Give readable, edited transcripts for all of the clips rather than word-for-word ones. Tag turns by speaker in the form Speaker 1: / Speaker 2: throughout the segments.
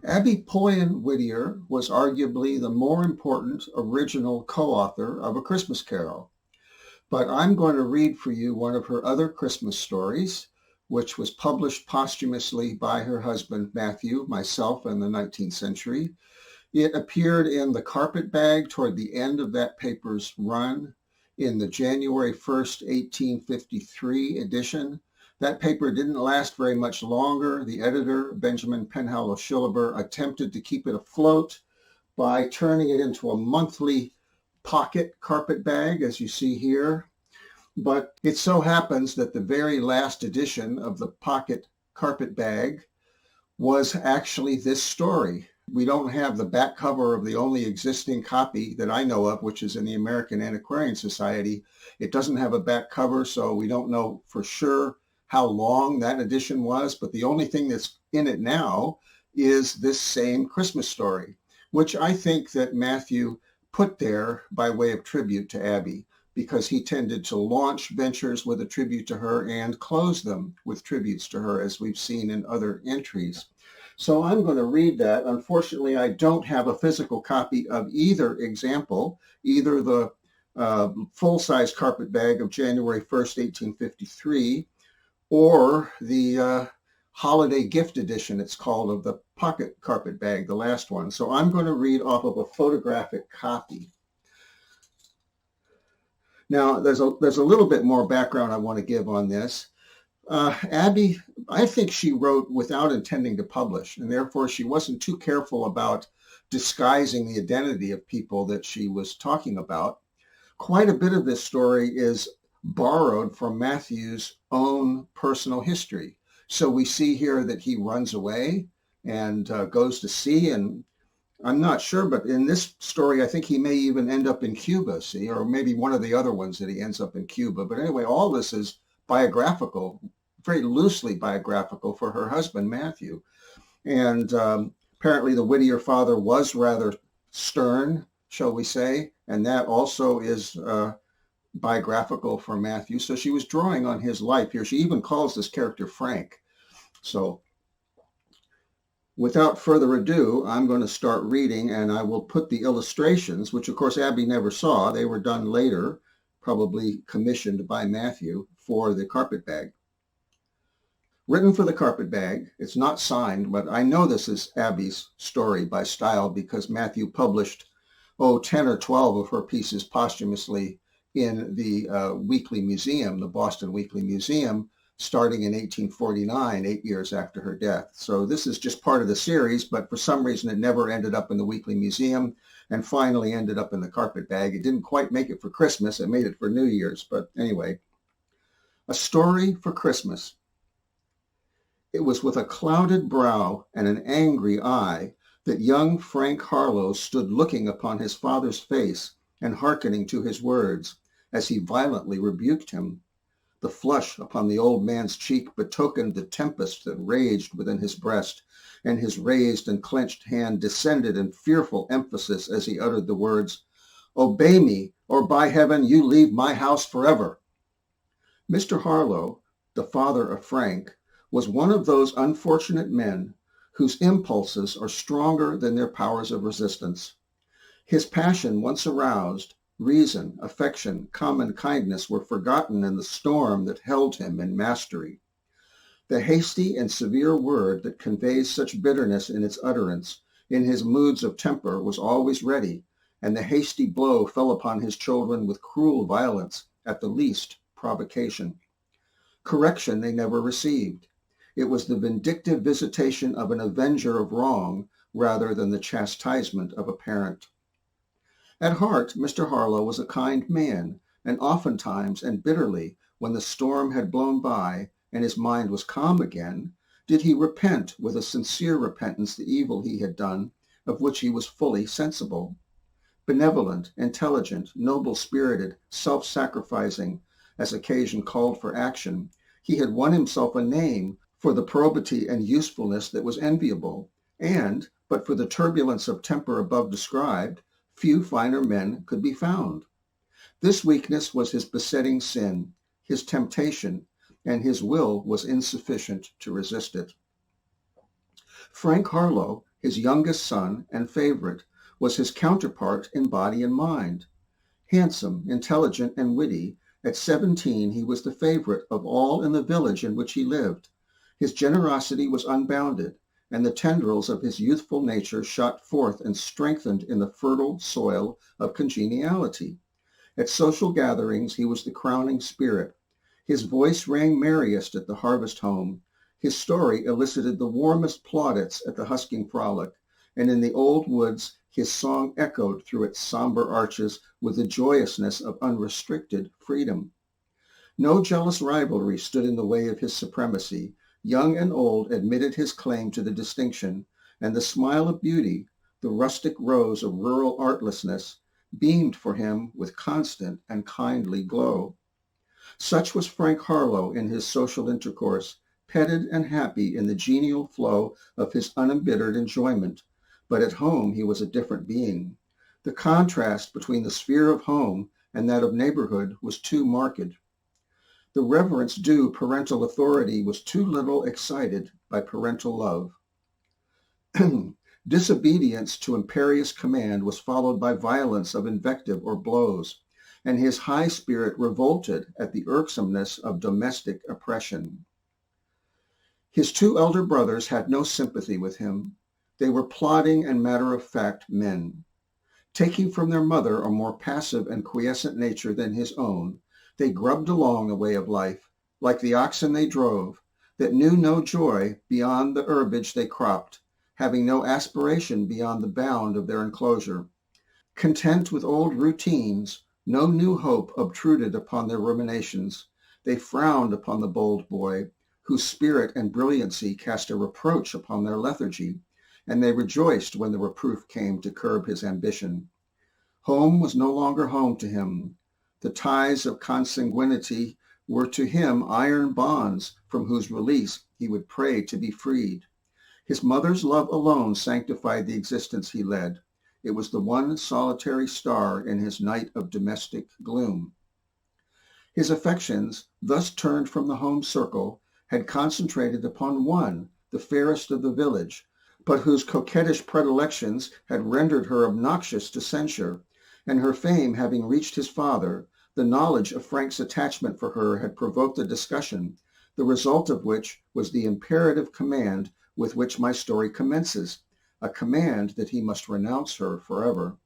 Speaker 1: Abby Poyen Whittier was arguably the more important original co-author of A Christmas Carol, but I'm going to read for you one of her other Christmas stories, which was published posthumously by her husband, Mathew, myself, in the 19th century. It appeared in the Carpet Bag toward the end of that paper's run in the January 1st, 1853 edition. That paper didn't last very much longer. The editor, Benjamin Penhallow Shillaber, attempted to keep it afloat by turning it into a monthly pocket carpet bag, as you see here. But it so happens that the very last edition of the pocket carpet bag was actually this story. We don't have the back cover of the only existing copy that I know of, which is in the American Antiquarian Society. It doesn't have a back cover, so we don't know for sure how long that edition was, but the only thing that's in it now is this same Christmas story, which I think that Mathew put there by way of tribute to Abby, because he tended to launch ventures with a tribute to her and close them with tributes to her, as we've seen in other entries. So I'm going to read that. Unfortunately, I don't have a physical copy of either example, either the full-size carpet bag of January 1st, 1853, or the holiday gift edition, it's called, of the pocket carpet bag, the last one. So I'm going to read off of a photographic copy. Now, there's a little bit more background I want to give on this. Abby, I think she wrote without intending to publish, and therefore she wasn't too careful about disguising the identity of people that she was talking about. Quite a bit of this story is borrowed from Mathew's own personal history. So we see here that he runs away and goes to sea, and I'm not sure, but in this story, I think he may even end up in Cuba, see, or maybe one of the other ones that he ends up in Cuba. But anyway, all this is biographical, very loosely biographical for her husband, Mathew. And apparently the Whittier father was rather stern, shall we say, and that also is biographical for Mathew. So she was drawing on his life here. She even calls this character Frank. So without further ado, I'm going to start reading, and I will put the illustrations, which of course Abby never saw. They were done later, probably commissioned by Mathew for the carpet bag. Written for the carpet bag. It's not signed, but I know this is Abby's story by style because Mathew published, 10 or 12 of her pieces posthumously in the Weekly Museum, the Boston Weekly Museum, starting in 1849, 8 years after her death. So this is just part of the series, but for some reason it never ended up in the Weekly Museum and finally ended up in the carpet bag. It didn't quite make it for Christmas. It made it for New Year's. But anyway, A Story for Christmas. It was with a clouded brow and an angry eye that young Frank Harlow stood looking upon his father's face and hearkening to his words as he violently rebuked him. The flush upon the old man's cheek betokened the tempest that raged within his breast, and his raised and clenched hand descended in fearful emphasis as he uttered the words, "Obey me, or by heaven you leave my house forever." Mr. Harlow, the father of Frank, was one of those unfortunate men whose impulses are stronger than their powers of resistance. His passion once aroused, reason, affection, common kindness were forgotten in the storm that held him in mastery. The hasty and severe word that conveys such bitterness in its utterance, in his moods of temper, was always ready, and the hasty blow fell upon his children with cruel violence at the least provocation. Correction they never received. It was the vindictive visitation of an avenger of wrong rather than the chastisement of a parent. At heart, Mr. Harlow was a kind man, and oftentimes and bitterly, when the storm had blown by and his mind was calm again, did he repent with a sincere repentance the evil he had done, of which he was fully sensible. Benevolent, intelligent, noble-spirited, self-sacrificing, as occasion called for action, he had won himself a name for the probity and usefulness that was enviable, and, but for the turbulence of temper above described, few finer men could be found. This weakness was his besetting sin, his temptation, and his will was insufficient to resist it. Frank Harlow, His youngest son and favorite was his counterpart in body and mind. Handsome, intelligent, and witty, at 17 he was the favorite of all in the village in which he lived. His generosity was unbounded, and the tendrils of his youthful nature shot forth and strengthened in the fertile soil of congeniality. At social gatherings he was the crowning spirit. His voice rang merriest at the harvest home. His story elicited the warmest plaudits at the husking frolic, and in the old woods his song echoed through its somber arches with the joyousness of unrestricted freedom. No jealous rivalry stood in the way of his supremacy. Young and old admitted his claim to the distinction, and the smile of beauty, the rustic rose of rural artlessness, beamed for him with constant and kindly glow. Such was Frank Harlow in his social intercourse, petted and happy in the genial flow of his unembittered enjoyment. But at home he was a different being. The contrast between the sphere of home and that of neighborhood was too marked. The reverence due parental authority was too little excited by parental love. Disobedience to imperious command was followed by violence of invective or blows, and his high spirit revolted at the irksomeness of domestic oppression. His two elder brothers had no sympathy with him. They were plodding and matter-of-fact men. Taking from their mother a more passive and quiescent nature than his own, they grubbed along the way of life, like the oxen they drove, that knew no joy beyond the herbage they cropped, having no aspiration beyond the bound of their enclosure. Content with old routines, no new hope obtruded upon their ruminations. They frowned upon the bold boy, whose spirit and brilliancy cast a reproach upon their lethargy, and they rejoiced when the reproof came to curb his ambition. Home was no longer home to him. The ties of consanguinity were to him iron bonds from whose release he would pray to be freed. His mother's love alone sanctified the existence he led. It was the one solitary star in his night of domestic gloom. His affections, thus turned from the home circle, had concentrated upon one, the fairest of the village, but whose coquettish predilections had rendered her obnoxious to censure, and her fame having reached his father, the knowledge of Frank's attachment for her had provoked a discussion, the result of which was the imperative command with which my story commences, a command that he must renounce her forever.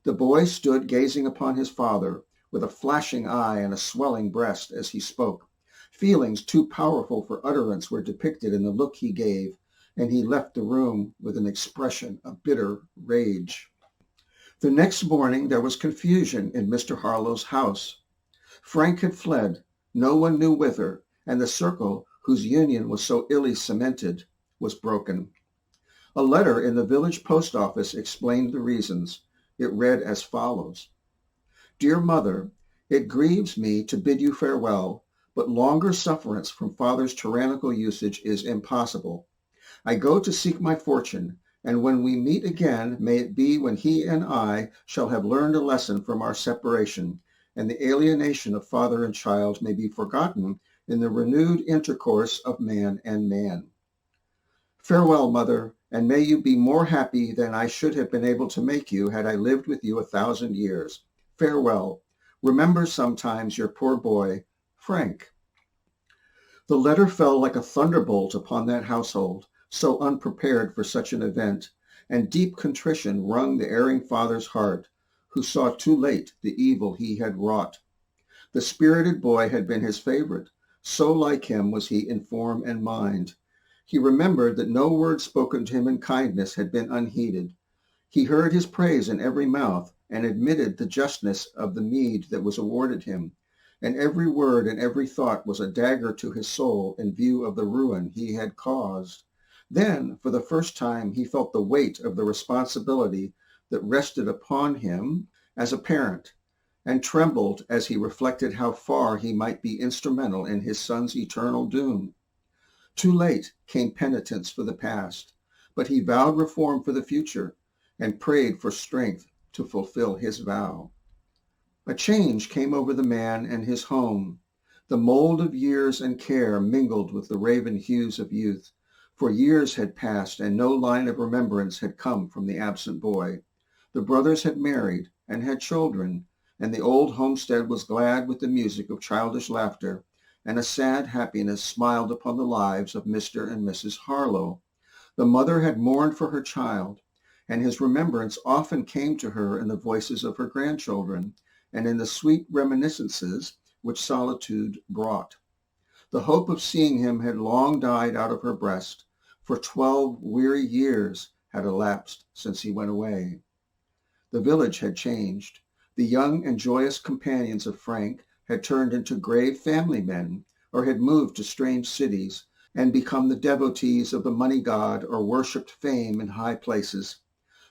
Speaker 1: The boy stood gazing upon his father with a flashing eye and a swelling breast as he spoke. Feelings too powerful for utterance were depicted in the look he gave, and he left the room with an expression of bitter rage. The next morning there was confusion in Mr. Harlow's house. Frank had fled, no one knew whither, and the circle, whose union was so illy cemented, was broken. A letter in the village post office explained the reasons. It read as follows: Dear Mother, it grieves me to bid you farewell, but longer sufferance from father's tyrannical usage is impossible. I go to seek my fortune, and when we meet again, may it be when he and I shall have learned a lesson from our separation, and the alienation of father and child may be forgotten in the renewed intercourse of man and man. Farewell, Mother, and may you be more happy than I should have been able to make you had I lived with you 1,000 years. Farewell. Remember sometimes your poor boy, Frank. The letter fell like a thunderbolt upon that household, so unprepared for such an event, and deep contrition wrung the erring father's heart, who saw too late the evil he had wrought. The spirited boy had been his favorite, so like him was he in form and mind. He remembered that no word spoken to him in kindness had been unheeded. He heard his praise in every mouth, and admitted the justness of the meed that was awarded him, and every word and every thought was a dagger to his soul in view of the ruin he had caused. Then, for the first time, he felt the weight of the responsibility that rested upon him as a parent, and trembled as he reflected how far he might be instrumental in his son's eternal doom. Too late came penitence for the past, but he vowed reform for the future and prayed for strength to fulfill his vow. A change came over the man and his home. The mold of years and care mingled with the raven hues of youth. For years had passed, and no line of remembrance had come from the absent boy. The brothers had married and had children, and the old homestead was glad with the music of childish laughter, and a sad happiness smiled upon the lives of Mr. and Mrs. Harlow. The mother had mourned for her child, and his remembrance often came to her in the voices of her grandchildren, and in the sweet reminiscences which solitude brought. The hope of seeing him had long died out of her breast, for 12 weary years had elapsed since he went away. The village had changed. The young and joyous companions of Frank had turned into grave family men, or had moved to strange cities, and become the devotees of the money god or worshipped fame in high places.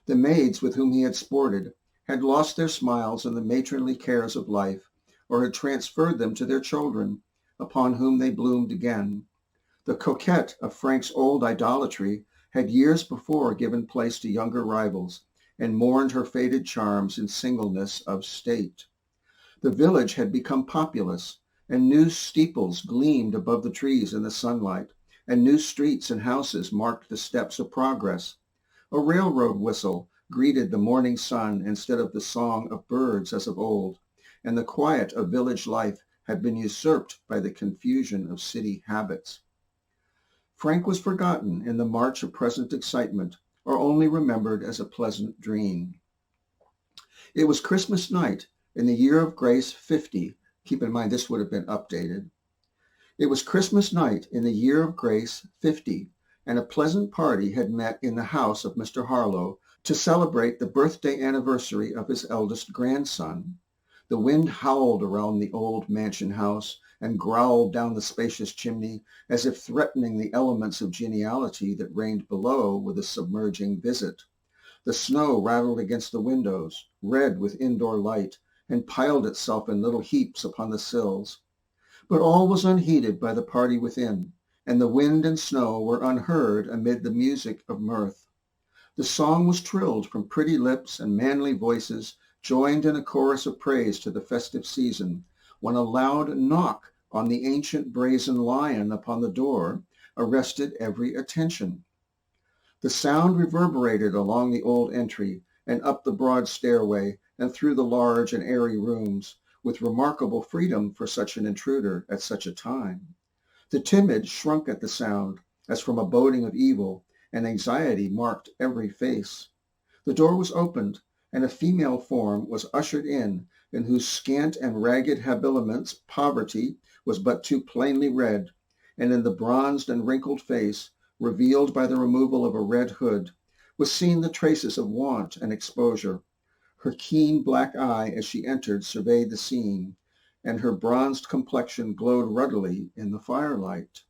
Speaker 1: The maids with whom he had sported had lost their smiles in the matronly cares of life, or had transferred them to their children, upon whom they bloomed again. The coquette of Frank's old idolatry had years before given place to younger rivals, and mourned her faded charms in singleness of state. The village had become populous, and new steeples gleamed above the trees in the sunlight, and new streets and houses marked the steps of progress. A railroad whistle greeted the morning sun instead of the song of birds as of old, and the quiet of village life had been usurped by the confusion of city habits. Frank was forgotten in the march of present excitement, or only remembered as a pleasant dream. It was Christmas night in the year of grace 50. Keep in mind this would have been updated. It was Christmas night in the year of grace 50, and a pleasant party had met in the house of Mr. Harlow to celebrate the birthday anniversary of his eldest grandson. The wind howled around the old mansion house and growled down the spacious chimney as if threatening the elements of geniality that reigned below with a submerging visit. The snow rattled against the windows, red with indoor light, and piled itself in little heaps upon the sills. But all was unheeded by the party within, and the wind and snow were unheard amid the music of mirth. The song was trilled from pretty lips and manly voices, joined in a chorus of praise to the festive season, when a loud knock on the ancient brazen lion upon the door arrested every attention. The sound reverberated along the old entry and up the broad stairway and through the large and airy rooms, with remarkable freedom for such an intruder at such a time. The timid shrunk at the sound, as from a boding of evil, and anxiety marked every face. The door was opened, and a female form was ushered in whose scant and ragged habiliments poverty was but too plainly read, and in the bronzed and wrinkled face, revealed by the removal of a red hood, was seen the traces of want and exposure. Her keen black eye as she entered surveyed the scene, and her bronzed complexion glowed ruddily in the firelight.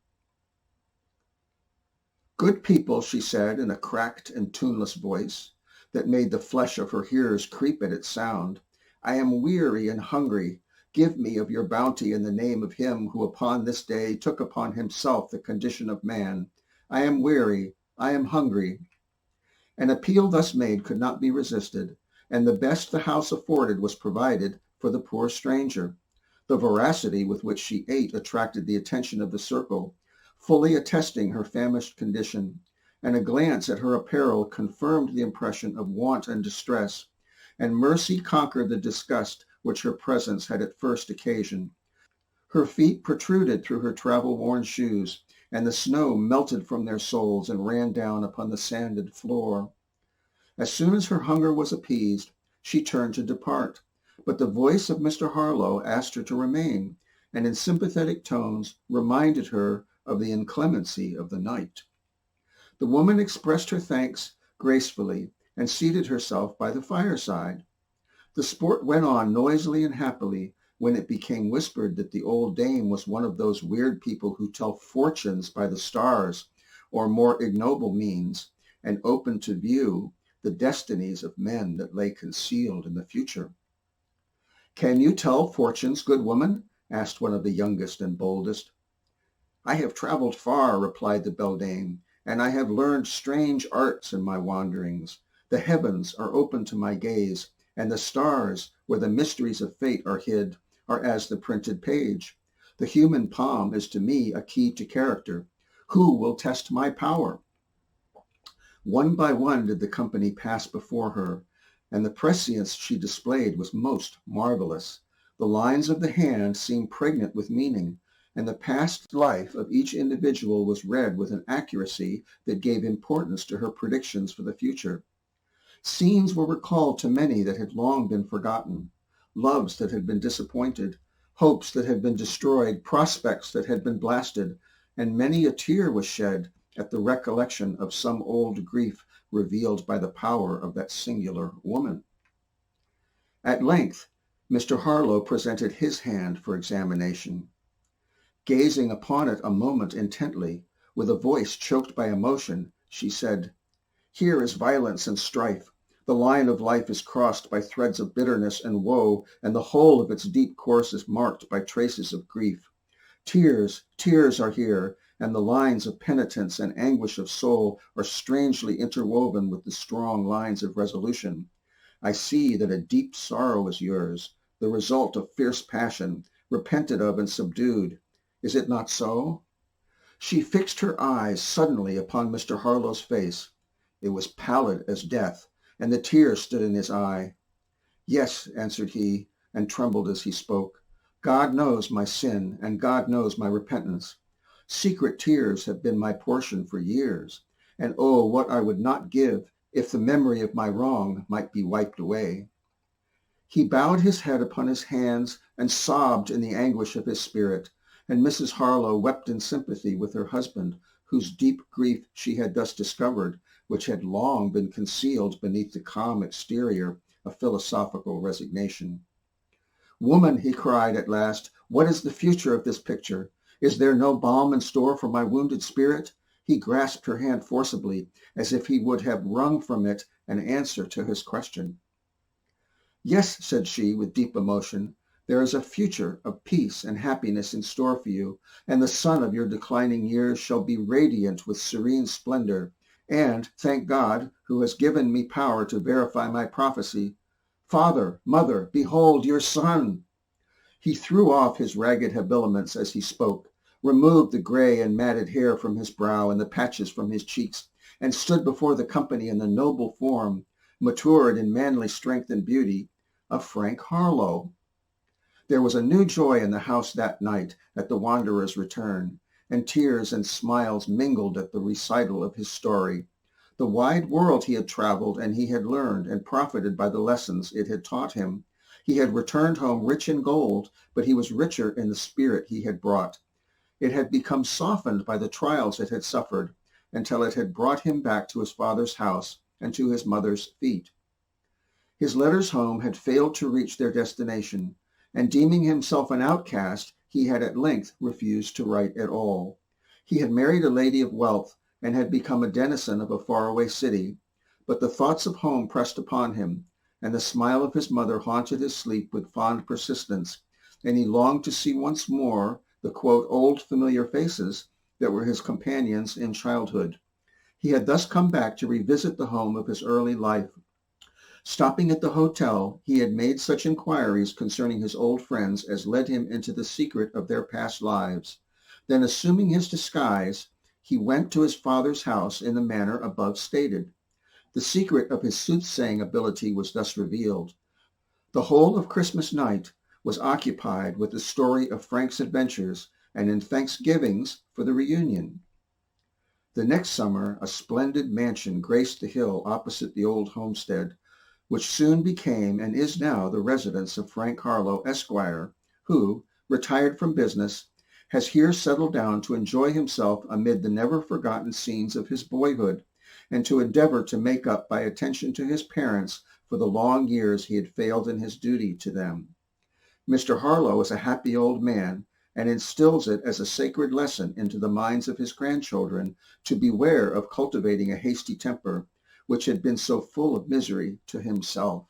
Speaker 1: "Good people," she said in a cracked and tuneless voice that made the flesh of her hearers creep at its sound, "I am weary and hungry. Give me of your bounty in the name of him who upon this day took upon himself the condition of man. I am weary, I am hungry." An appeal thus made could not be resisted, and the best the house afforded was provided for the poor stranger. The voracity with which she ate attracted the attention of the circle, fully attesting her famished condition, and a glance at her apparel confirmed the impression of want and distress, and mercy conquered the disgust which her presence had at first occasioned. Her feet protruded through her travel-worn shoes, and the snow melted from their soles and ran down upon the sanded floor. As soon as her hunger was appeased, she turned to depart, but the voice of Mr. Harlow asked her to remain, and in sympathetic tones reminded her of the inclemency of the night. The woman expressed her thanks gracefully and seated herself by the fireside. The sport went on noisily and happily when it became whispered that the old dame was one of those weird people who tell fortunes by the stars or more ignoble means, and open to view the destinies of men that lay concealed in the future. "Can you tell fortunes, good woman?" asked one of the youngest and boldest. "I have traveled far," replied the beldame, "and I have learned strange arts in my wanderings. The heavens are open to my gaze, and the stars, where the mysteries of fate are hid, are as the printed page. The human palm is to me a key to character. Who will test my power? One by one did the company pass before her, and the prescience she displayed was most marvelous. The lines of the hand seemed pregnant with meaning, and the past life of each individual was read with an accuracy that gave importance to her predictions for the future. Scenes were recalled to many that had long been forgotten, loves that had been disappointed, hopes that had been destroyed, prospects that had been blasted, and many a tear was shed at the recollection of some old grief revealed by the power of that singular woman. At length, Mr. Harlowe presented his hand for examination. Gazing upon it a moment intently, with a voice choked by emotion, she said, "Here is violence and strife. The line of life is crossed by threads of bitterness and woe, and the whole of its deep course is marked by traces of grief. Tears, tears are here, and the lines of penitence and anguish of soul are strangely interwoven with the strong lines of resolution. I see that a deep sorrow is yours, the result of fierce passion, repented of and subdued. Is it not so?" She fixed her eyes suddenly upon Mr. Harlowe's face. It was pallid as death, and the tears stood in his eye. "Yes," answered he, and trembled as he spoke. "God knows my sin, and God knows my repentance. Secret tears have been my portion for years, and oh, what I would not give if the memory of my wrong might be wiped away." He bowed his head upon his hands and sobbed in the anguish of his spirit, and Mrs. Harlowe wept in sympathy with her husband, whose deep grief she had thus discovered, which had long been concealed beneath the calm exterior of philosophical resignation. "Woman," he cried at last, "what is the future of this picture? Is there no balm in store for my wounded spirit?" He grasped her hand forcibly, as if he would have wrung from it an answer to his question. "Yes," said she with deep emotion, "there is a future of peace and happiness in store for you, and the sun of your declining years shall be radiant with serene splendor. And, thank God, who has given me power to verify my prophecy. Father, mother, behold your son!" He threw off his ragged habiliments as he spoke, removed the gray and matted hair from his brow and the patches from his cheeks, and stood before the company in the noble form, matured in manly strength and beauty, of Frank Harlowe. There was a new joy in the house that night at the wanderer's return, and tears and smiles mingled at the recital of his story. The wide world he had traveled, and he had learned and profited by the lessons it had taught him. He had returned home rich in gold, but he was richer in the spirit he had brought. It had become softened by the trials it had suffered, until it had brought him back to his father's house and to his mother's feet. His letters home had failed to reach their destination, and deeming himself an outcast, he had at length refused to write at all. He had married a lady of wealth, and had become a denizen of a faraway city, but the thoughts of home pressed upon him, and the smile of his mother haunted his sleep with fond persistence, and he longed to see once more the, quote, old familiar faces that were his companions in childhood. He had thus come back to revisit the home of his early life. Stopping at the hotel, he had made such inquiries concerning his old friends as led him into the secret of their past lives. Then, assuming his disguise, he went to his father's house in the manner above stated. The secret of his soothsaying ability was thus revealed. The whole of Christmas night was occupied with the story of Frank's adventures and in thanksgivings for the reunion. The next summer, a splendid mansion graced the hill opposite the old homestead, which soon became and is now the residence of Frank Harlowe, Esquire, who, retired from business, has here settled down to enjoy himself amid the never-forgotten scenes of his boyhood, and to endeavor to make up by attention to his parents for the long years he had failed in his duty to them. Mr. Harlowe is a happy old man, and instills it as a sacred lesson into the minds of his grandchildren to beware of cultivating a hasty temper, which had been so full of misery to himself.